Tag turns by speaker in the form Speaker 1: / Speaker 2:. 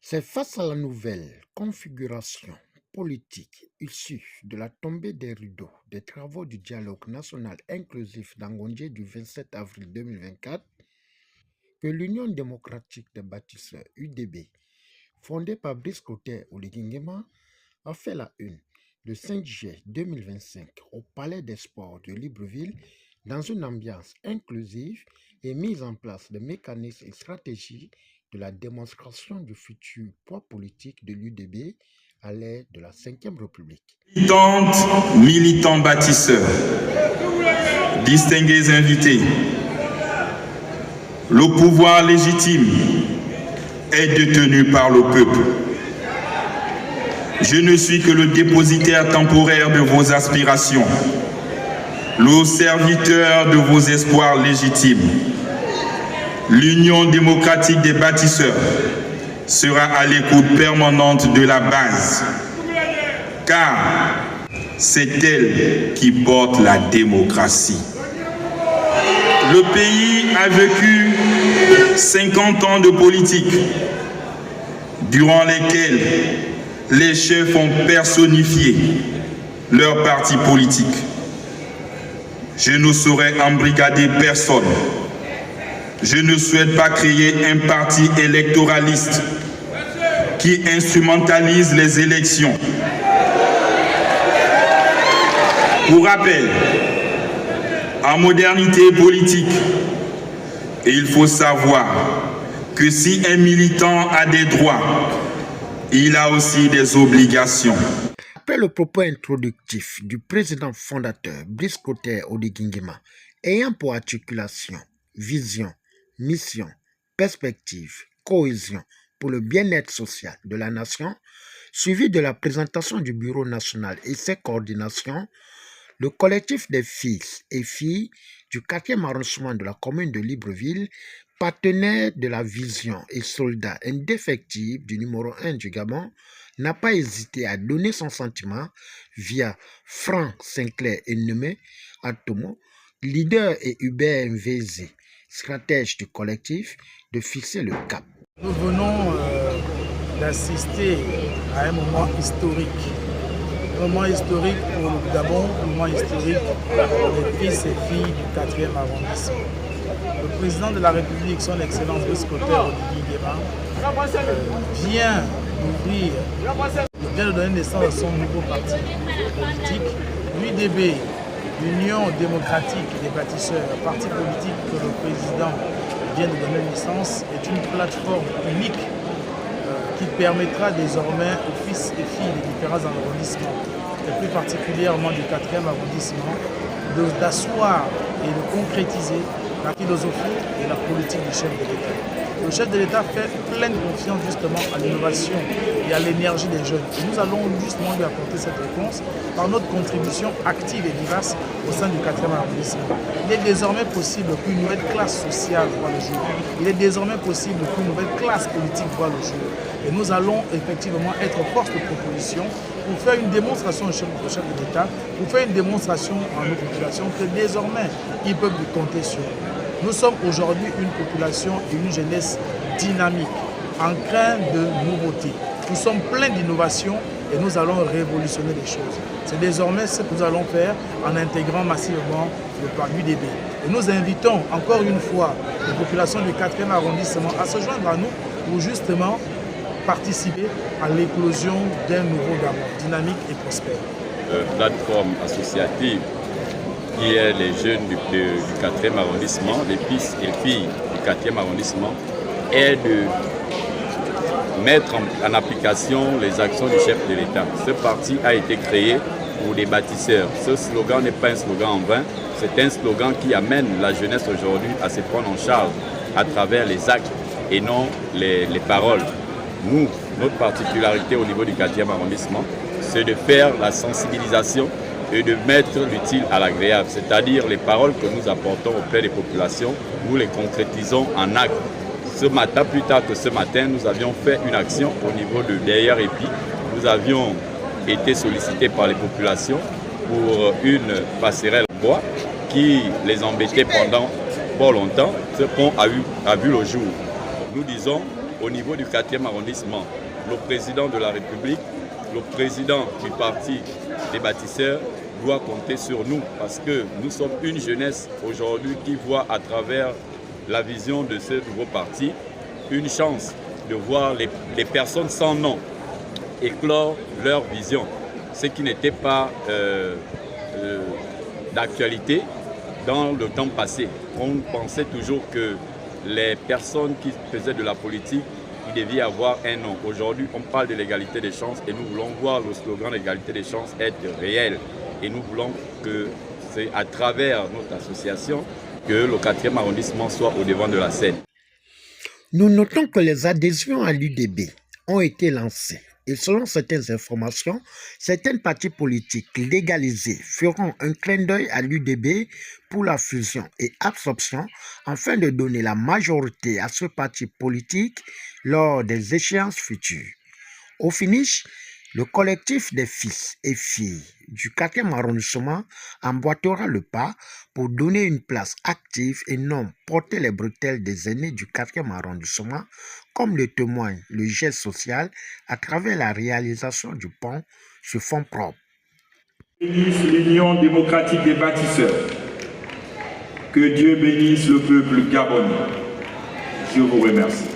Speaker 1: C'est face à la nouvelle configuration politique issue de la tombée des rideaux des travaux du dialogue national inclusif d'Angondje du 27 avril 2024 que l'Union démocratique des bâtisseurs (UDB), fondée par Brice Clotaire Oligui a fait la une le 5 juillet 2025 au Palais des Sports de Libreville dans une ambiance inclusive et mise en place de mécanismes et stratégies de la démonstration du futur poids politique de l'UDB à l'ère de la Ve République.
Speaker 2: Militantes, militants bâtisseurs, distingués invités, le pouvoir légitime est détenu par le peuple. Je ne suis que le dépositaire temporaire de vos aspirations, le serviteur de vos espoirs légitimes. L'Union démocratique des bâtisseurs sera à l'écoute permanente de la base, car c'est elle qui porte la démocratie. Le pays a vécu 50 ans de politique, durant lesquels les chefs ont personnifié leur parti politique. Je ne saurais embrigader personne. Je ne souhaite pas créer un parti électoraliste qui instrumentalise les élections. Pour rappel, en modernité politique, il faut savoir que si un militant a des droits, il a aussi des obligations.
Speaker 1: Après le propos introductif du président fondateur Brice Clotaire Oligui ayant pour articulation, vision, mission, perspective, cohésion pour le bien-être social de la nation, suivi de la présentation du Bureau national et ses coordinations, le collectif des fils et filles du 4e arrondissement de la commune de Libreville, partenaire de la vision et soldat indéfectible du numéro 1 du Gabon, n'a pas hésité à donner son sentiment via Franck Sinclair Ennemi Atomo, leader, et Hubert Mvézé, stratège du collectif, de fixer le cap.
Speaker 3: Nous venons d'assister à un moment historique. Un moment historique pour le Gabon, un moment historique pour les fils et filles du 4e arrondissement. Le président de la République, son Excellence Brice Clotaire Oligui vient de donner naissance à son nouveau parti politique, l'UDB, l'Union démocratique des bâtisseurs, un parti politique que le président vient de donner naissance, est une plateforme unique qui permettra désormais aux fils et filles des différents arrondissements, et plus particulièrement du 4e arrondissement, d'asseoir et de concrétiser la philosophie et la politique du chef de l'État. Le chef de l'État fait pleine confiance justement à l'innovation et à l'énergie des jeunes. Et nous allons justement lui apporter cette réponse par notre contribution active et vivace au sein du 4e arrondissement. Il est désormais possible qu'une nouvelle classe sociale voit le jour. Il est désormais possible qu'une nouvelle classe politique voit le jour. Et nous allons effectivement être force de proposition pour faire une démonstration au chef de l'État, pour faire une démonstration à nos populations que désormais, ils peuvent compter sur nous. Nous sommes aujourd'hui une population et une jeunesse dynamique, encreinte de nouveautés. Nous sommes pleins d'innovations et nous allons révolutionner les choses. C'est désormais ce que nous allons faire en intégrant massivement le plan UDB. Et nous invitons encore une fois les populations du 4e arrondissement à se joindre à nous pour justement participer à l'éclosion d'un nouveau Gabon dynamique et prospère.
Speaker 4: Plateforme associative qui est les jeunes du 4e arrondissement, les fils et filles du 4e arrondissement, est de mettre en application les actions du chef de l'État. Ce parti a été créé pour les bâtisseurs. Ce slogan n'est pas un slogan en vain, c'est un slogan qui amène la jeunesse aujourd'hui à se prendre en charge à travers les actes et non les paroles. Nous, notre particularité au niveau du 4e arrondissement, c'est de faire la sensibilisation et de mettre l'utile à l'agréable, c'est-à-dire les paroles que nous apportons auprès des populations, nous les concrétisons en actes. Ce matin, plus tard que ce matin, nous avions fait une action au niveau de derrière Épi. Nous avions été sollicités par les populations pour une passerelle en bois qui les embêtait pendant pas longtemps. Ce pont a vu le jour. Nous disons au niveau du 4e arrondissement, le président de la République, le président du parti des bâtisseurs doit compter sur nous parce que nous sommes une jeunesse aujourd'hui qui voit à travers la vision de ce nouveau parti une chance de voir les personnes sans nom éclore leur vision, ce qui n'était pas d'actualité dans le temps passé. On pensait toujours que les personnes qui faisaient de la politique, il devait y avoir un nom. Aujourd'hui, on parle de l'égalité des chances et nous voulons voir le slogan l'égalité des chances être réel. Et nous voulons que c'est à travers notre association que le 4e arrondissement soit au devant de la scène.
Speaker 1: Nous notons que les adhésions à l'UDB ont été lancées. Et selon certaines informations, certains partis politiques légalisés feront un clin d'œil à l'UDB pour la fusion et absorption afin de donner la majorité à ce parti politique lors des échéances futures. Au finish, le collectif des fils et filles du 4e arrondissement emboîtera le pas pour donner une place active et non porter les bretelles des aînés du 4e arrondissement, comme le témoigne le geste social à travers la réalisation du pont sur fonds propres.
Speaker 2: Bénisse l'Union démocratique des bâtisseurs. Que Dieu bénisse le peuple gabonais. Je vous remercie.